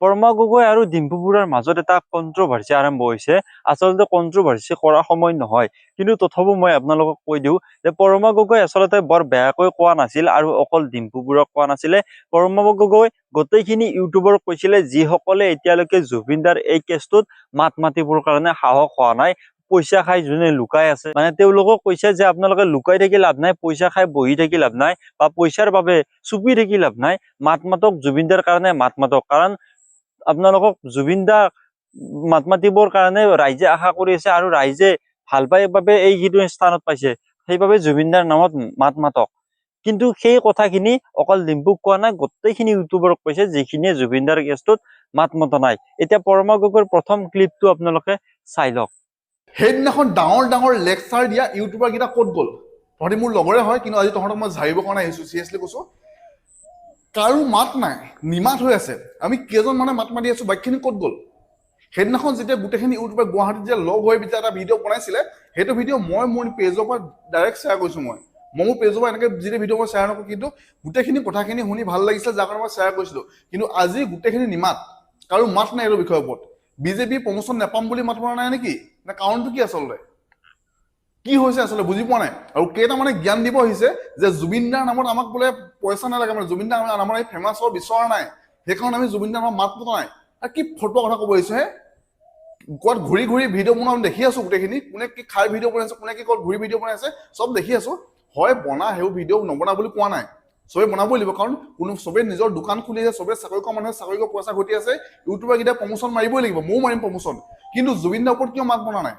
পৰমা গগৈ আৰু ডিম্পু বৰুৱাৰ মাজত এটা কন্ট্ৰভাৰ্চি আৰম্ভ হৈছে। আচলতে কন্ট্ৰভাৰ্চি কৰা সময় নহয়, কিন্তু তথাপিও মই আপোনালোকক কৈ দিওঁ যে পৰমা গগৈ আচলতে বৰ বেয়াকৈ কোৱা নাছিল আৰু অকল ডিম্পু বৰুৱাক কোৱা নাছিলে। পৰমা গগৈ গোটেইখিনি ইউটিউবাৰক কৈছিলে যিসকলে এতিয়ালৈকে জুবিনদাৰ এই কেছটোত মাত মাতিবৰ কাৰণে সাহস হোৱা নাই, পইচা খাই যোনে লুকাই আছে, মানে তেওঁলোকক কৈছে যে আপোনালোকে লুকাই থাকি লাভ নাই, পইচা খাই বহি থাকি লাভ নাই, বা পইচাৰ বাবে চুপি থাকি লাভ নাই, মাত মাতক, জুবিনদাৰ কাৰণে মাত মাতক। কাৰণ আপোনালোকক জুবিনদা মাত মাতিবৰ কাৰণে ৰাইজে আশা কৰি আছে আৰু ৰাইজে ভাল পাই বাবে এইটো স্থানত পাইছে, সেইবাবে জুবিনদাৰ নামত মাত মাতক। কিন্তু সেই কথাখিনি অকল ডিম্পুক কোৱা নাই, গোটেইখিনি ইউটিউবাৰক কৈছে যিখিনিয়ে জুবিনদাৰ কেছটোত মাত মতা নাই। এতিয়া পৰমা গগৈৰ প্ৰথম ক্লিপটো আপোনালোকে চাই লওক। সেইদিনাখন ডাঙৰ ডাঙৰ লেকচাৰ দিয়া ইউটিউবাৰ কেইটা ক'ত গ'ল? তহঁতি মোৰ লগৰে হয়, কিন্তু আজি তহঁতক মই ঝাৰিবৰ কাৰণে আহিছো, চিৰিয়াছলি কৈছো। কাৰো মাত নাই, নিমাত হৈ আছে। আমি কেইজন মানে মাত মাতি আছো, বাকীখিনি ক'ত গ'ল? সেইদিনাখন যেতিয়া গোটেইখিনি ইউটিউবাৰ গুৱাহাটীত যে লগ হৈ যেতিয়া এটা ভিডিঅ' বনাইছিলে, সেইটো ভিডিঅ' মই মোৰ পেজৰ পৰা ডাইৰেক্ট শ্বেয়াৰ কৰিছো। মই মোৰ পেজৰ পৰা এনেকৈ যেতিয়া ভিডিঅ' মই শ্বেয়াৰ নকৰোঁ, কিন্তু গোটেইখিনি কথাখিনি শুনি ভাল লাগিছিলে, যাৰ কাৰণে মই শ্বেয়াৰ কৰিছিলো। কিন্তু আজি গোটেইখিনি নিমাত, কাৰো মাত নাই এইটো বিষয়ৰ ওপৰত। বিজেপি প্ৰমোচন নাপাম বুলি মাত মৰা নাই নেকি? নে কাৰণটো কি আচলতে? কি হৈছে আচলতে বুজি পোৱা নাই। আৰু কেইটামানে জ্ঞান দিব আহিছে যে জুবিনদাৰ নামত আমাক বোলে পইচা নালাগে, মানে জুবিনদাৰ নামত আমি ফেমাছ হ'ব বিচৰা নাই, সেইকাৰণে আমি জুবিনদাৰ নামত মাত মতা নাই। আৰু কি ফটোৱা কথা ক'ব আহিছে হে? ক'ত ঘূৰি ঘূৰি ভিডিঅ' বনোৱা আমি দেখি আছো গোটেইখিনি, কোনে কি খাই ভিডিঅ' বনাইছে, কোনে কি ক'ত ঘূৰি ভিডিঅ' বনাইছে, চব দেখি আছো। হয় বনা, সেইবোৰ ভিডিঅ' নবনা বুলি কোৱা নাই, চবেই বনাবই লাগিব। কাৰণ চবেই নিজৰ দোকান খুলি আছে, চবেই চাকৰি কৰা মানুহে চাকৰি কৰা পইচা ঘটি আছে, ইউটিউবাৰ কেইটা প্ৰমোচন মাৰিবই লাগিব, ময়ো মাৰিম প্ৰমোচন। কিন্তু জুবিনদাৰ ওপৰত কিয় মাত বনা নাই?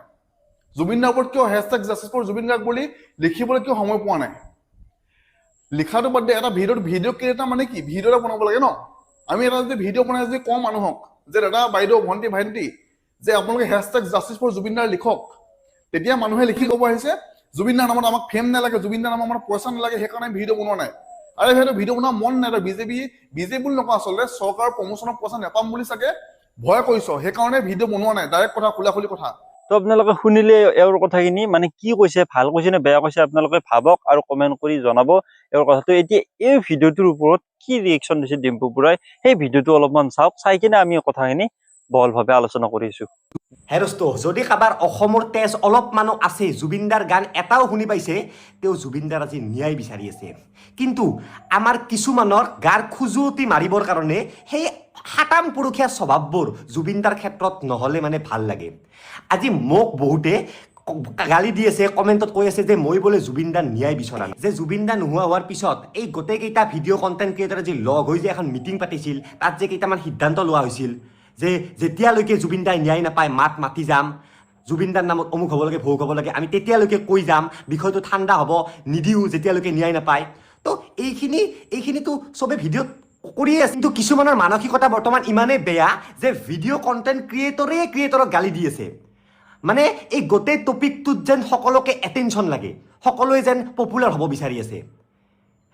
জুবিনদাৰ ওপৰত কিয় hashtag justice for Zubeen Garg বুলি লিখিবলৈ কিয় সময় পোৱা নাই? লিখাটো বাদ দিয়ে, এটা ভিডিঅ' ক্ৰিয়েটাৰ মানে কি? ভিডিঅ' এটা বনাব লাগে ন। আমি এটা যদি ভিডিঅ' বনাই যদি কওঁ মানুহক যে দাদা, বাইদেউ, ভণ্টি, ভাইটি, যে আপোনালোকে হেছটেগ জাষ্টিছ ফৰ জুবিনদাৰ লিখক, তেতিয়া মানুহে লিখি ক'ব আহিছে জুবিনদাৰ নামত আমাক ফেম নালাগে, জুবিনদাৰ নামত আমাৰ পইচা নালাগে, সেইকাৰণে ভিডিঅ' বনোৱা নাই। আৰে সেইটো ভিডিঅ' বনোৱা মন নাই, বিজেপি বুলি নকওঁ, আচলতে চৰকাৰৰ প্ৰমোচনৰ পইচা নাপাম বুলি চাগে ভয় কৰিছ, সেইকাৰণে ভিডিঅ' বনোৱা নাই। ডাইৰেক্ট কথা, খোলা কথা। তো আপোনালোকে শুনিলে এওঁৰ কথাখিনি, মানে কি কৈছে, ভাল কৈছে নে বেয়া কৈছে, আপোনালোকে ভাবক আৰু কমেণ্ট কৰি জনাব এওঁৰ কথাটো। এতিয়া এই ভিডিঅ'টোৰ ওপৰত কি ৰিয়েকশ্যন দিছে ডিম্পু বৰুৱাই, সেই ভিডিঅ'টো অলপমান চাওক, চাই কিনে আমি কথাখিনি বহলভাৱে আলোচনা কৰিছো। হেৰস্ত, যদি কাৰোবাৰ অসমৰ তেজ অলপমানো আছে, জুবিনদাৰ গান এটাও শুনি পাইছে, তেওঁ জুবিনদাৰ আজি ন্যায় বিচাৰি আছে। কিন্তু আমাৰ কিছুমানৰ গাৰ খুজুৱতি মাৰিবৰ কাৰণে সেই সাতাম পুৰুষীয়া স্বভাৱবোৰ জুবিনদাৰ ক্ষেত্ৰত নহ'লে মানে ভাল লাগে। আজি মোক বহুতে গালি দি আছে, কমেণ্টত কৈ আছে যে মই বোলে জুবিনদাৰ ন্যায় বিচৰা নাই, যে জুবিনদা নোহোৱা হোৱাৰ পিছত এই গোটেইকেইটা ভিডিঅ' কণ্টেণ্ট ক্ৰিয়েটৰে যি লগ হৈ যে এখন মিটিং পাতিছিল, তাত যে কেইটামান সিদ্ধান্ত লোৱা হৈছিল যে যেতিয়ালৈকে জুবিনদাই ন্যায় নাপায় মাত মাতি যাম, জুবিনদাৰ নামত অমুক হ'ব লাগে, ভোগ হ'ব লাগে, আমি তেতিয়ালৈকে কৈ যাম, বিষয়টো ঠাণ্ডা হ'ব নিদিওঁ যেতিয়ালৈকে ন্যায় নাপায়। তো এইখিনিতো চবে ভিডিঅ'ত কৰিয়ে আছে। কিন্তু কিছুমানৰ মানসিকতা বৰ্তমান ইমানেই বেয়া যে ভিডিঅ' কণ্টেণ্ট ক্ৰিয়েটৰক গালি দি আছে। মানে এই গোটেই টপিকটোত যেন সকলোকে এটেনশ্যন লাগে, সকলোৱে যেন পপুলাৰ হ'ব বিচাৰি আছে,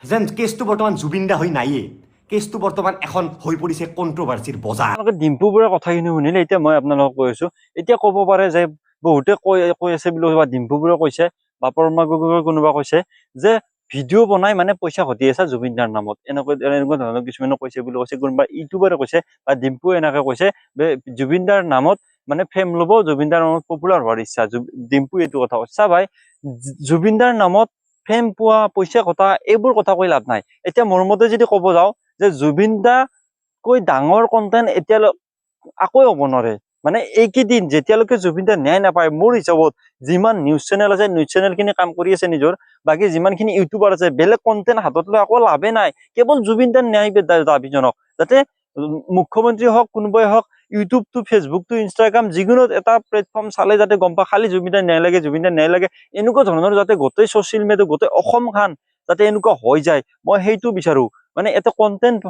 যেন কেছটো বৰ্তমান জুবিনদা হৈ নায়েই, কেছটো বৰ্তমান এখন হৈ পৰিছে কণ্ট্ৰভাৰ্চিৰ বজাৰ। ডিম্পু বৰুৱাৰ কথাখিনি শুনিলে এতিয়া মই আপোনালোকক কৈ আছো, এতিয়া ক'ব পাৰে যে বহুতে কৈ আছে বুলি, বা ডিম্পু বৰুৱাই কৈছে বা পৰমা গগৈ কোনোবা কৈছে যে ভিডিঅ' বনাই মানে পইচা ঘটি আছে জুবিনদাৰ নামত, এনেকুৱা ধৰণৰ কিছুমানে কৈছে বুলি কৈছে, কোনোবা ইউটিউবাৰে কৈছে, বা ডিম্পুৱে এনেকে কৈছে জুবিনদাৰ নামত মানে ফেম ল'ব, জুবিনদাৰ নামত পপুলাৰ হোৱাৰ ইচ্ছা। ডিম্পু এইটো কথা কৈছা ভাই, জুবিনদাৰ নামত ফেম পোৱা, পইচা ঘটা, এইবোৰ কথা কৈ লাভ নাই। এতিয়া মোৰ মতে যদি ক'ব যাওঁ যে জুবিনদাকৈ ডাঙৰ কণ্টেণ্ট এতিয়ালৈ আকৌ হ'ব নোৱাৰে। মানে এইকেইদিন যেতিয়ালৈকে জুবিনদাৰ ন্যায় নাপায়, মোৰ হিচাপত যিমান নিউজ চেনেল আছে, নিউজ চেনেল খিনি কাম কৰি আছে নিজৰ, বাকী যিমানখিনি ইউটিউবাৰ আছে, বেলেগ কণ্টেণ্ট হাতত লৈ আকৌ লাভে নাই, কেৱল জুবিনদাৰ ন্যায় দাবীজনক, যাতে মুখ্যমন্ত্ৰী হওক, কোনোবাই হওক, ইউটিউবটো, ফেচবুকটো, ইনষ্টাগ্ৰাম, যিকোনো এটা প্লেটফৰ্ম চালে যাতে গম পা খালি জুবিনদাৰ ন্যায় লাগে, জুবিনদাৰ ন্যায় লাগে, এনেকুৱা ধৰণৰ যাতে গোটেই ছচিয়েল মিডিয়া, গোটেই অসমখন যাতে এনেকুৱা হৈ যায়, মই সেইটো বিচাৰো। মানে এটা কণ্টেণ্ট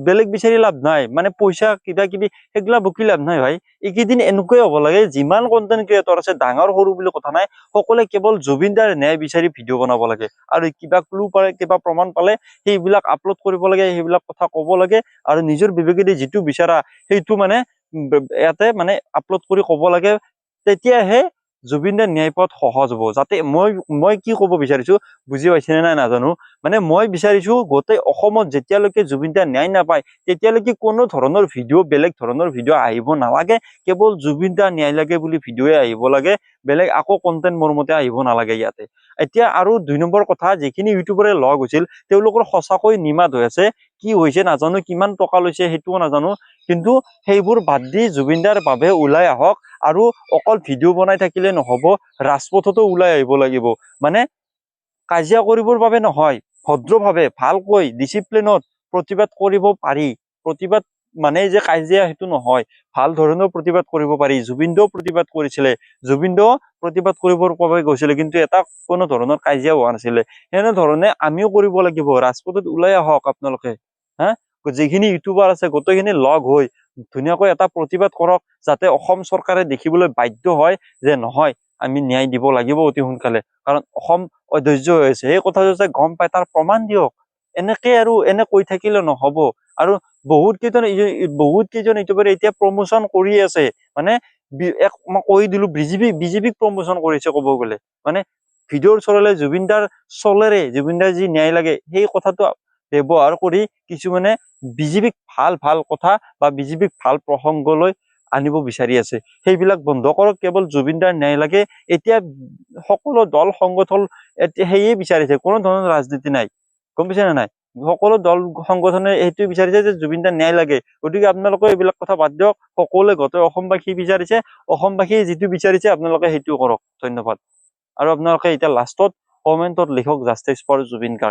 বেলেগ বিচাৰি লাভ নাই, মানে পইচা কিবা কিবি সেইগিলা বকি লাভ নাই ভাই। এইকেইদিন এনেকুৱাই হ'ব লাগে, যিমান কণ্টেণ্ট ক্ৰিয়েটৰ আছে, ডাঙৰ সৰু বুলি কথা নাই, সকলোৱে কেৱল জুবিনদাৰ ন্যায় বিচাৰি ভিডিঅ' বনাব লাগে, আৰু কিবা ক্লু পালে, কিবা প্ৰমাণ পালে সেইবিলাক আপলোড কৰিব লাগে, সেইবিলাক কথা ক'ব লাগে, আৰু নিজৰ বিবেকেদি যিটো বিচাৰা সেইটো মানে ইয়াতে মানে আপলোড কৰি ক'ব লাগে, তেতিয়াহে জুবিন দাৰ ন্যায় পথ সহজ হ'ব। যাতে মই কি ক'ব বিচাৰিছো বুজি পাইছে নে নাই নাজানো, মানে মই বিচাৰিছো গোটেই অসমত যেতিয়ালৈকে জুবিন দাৰ ন্যায় নাপায় তেতিয়ালৈকে কোনো ধৰণৰ ভিডিঅ' বেলেগ ধৰণৰ ভিডিঅ' আহিব নালাগে। কেৱল জুবিন দাৰ ন্যায় লাগে বুলি ভিডিঅ'য়ে আহিব লাগে, বেলেগ আকৌ কণ্টেণ্ট মোৰ মতে আহিব নালাগে ইয়াতে। এতিয়া আৰু 2 নম্বৰ কথা, যিখিনি ইউটিউবাৰে লগ হৈছিল তেওঁলোকৰ সঁচাকৈ নিমাত হৈ আছে। কি হৈছে নাজানো, কিমান টকা লৈছে সেইটোও নাজানো, কিন্তু সেইবোৰ বাদ দি জুবিন দাৰ বাবে ওলাই আহক। আৰু অকল ভিডিঅ' বনাই থাকিলে নহ'ব, ৰাজপথতো ওলাই আহিব লাগিব। মানে কাজিয়া কৰিবৰ বাবে নহয়, ভদ্ৰভাৱে ভালকৈ ডিচিপ্লিনত প্ৰতিবাদ কৰিব পাৰি। প্ৰতিবাদ মানে যে কাজিয়া সেইটো নহয়, ভাল ধৰণৰ প্ৰতিবাদ কৰিব পাৰি। জুবিন দাও প্ৰতিবাদ কৰিছিলে, জুবিন দাও প্ৰতিবাদ কৰিবৰ বাবে গৈছিলে, কিন্তু এটা কোনো ধৰণৰ কাজিয়া হোৱা নাছিলে। এনেধৰণে আমিও কৰিব লাগিব। ৰাজপথত ওলাই আহক আপোনালোকে, হা, যিখিনি ইউটিউবাৰ আছে গোটেইখিনি লগ হৈ ধুনীয়াকৈ এটা প্ৰতিবাদ কৰক, যাতে অসম চৰকাৰে দেখিবলৈ বাধ্য হয় যে নহয়, আমি ন্যায় দিব লাগিব অতি সোনকালে, কাৰণ অসম অধৈৰ্য হৈ আছে। সেই কথাটো যে গম পাই তাৰ প্ৰমাণ দিয়ক। এনেকে আৰু এনে কৈ থাকিলে নহব। আৰু বহুত কেইজন ইউটিউবাৰে এতিয়া প্ৰমোচন কৰি আছে, মানে মই কৈ দিলো বিজেপিক প্ৰমোচন কৰিছে ক'ব গ'লে। মানে ভিডিঅ'ৰ চলালে জুবিন দাৰ চলেৰে, জুবিন দাৰ যি ন্যায় লাগে সেই কথাটো ব্যৱহাৰ কৰি কিছুমানে বিজেপিক ভাল কথা বা বিজেপিক ভাল প্ৰসংগলৈ আনিব বিচাৰি আছে। সেইবিলাক বন্ধ কৰক, কেৱল জুবিন দাৰ ন্যায় লাগে। এতিয়া সকলো দল সংগঠন সেয়ে বিচাৰিছে, কোনো ধৰণৰ ৰাজনীতি নাই, গম পাইছে নে নাই? সকলো দল সংগঠনে এইটোৱে বিচাৰিছে যে জুবিন দাৰ ন্যায় লাগে। গতিকে আপোনালোকে এইবিলাক কথা বাদ দিয়ক। সকলোৱে গোটেই অসমবাসী বিচাৰিছে, অসমবাসীয়ে যিটো বিচাৰিছে আপোনালোকে সেইটো কৰক। ধন্যবাদ। আৰু আপোনালোকে এতিয়া লাষ্টত কমেণ্টত লিখক জাষ্টিছ ফৰ জুবিন গাৰ্গ।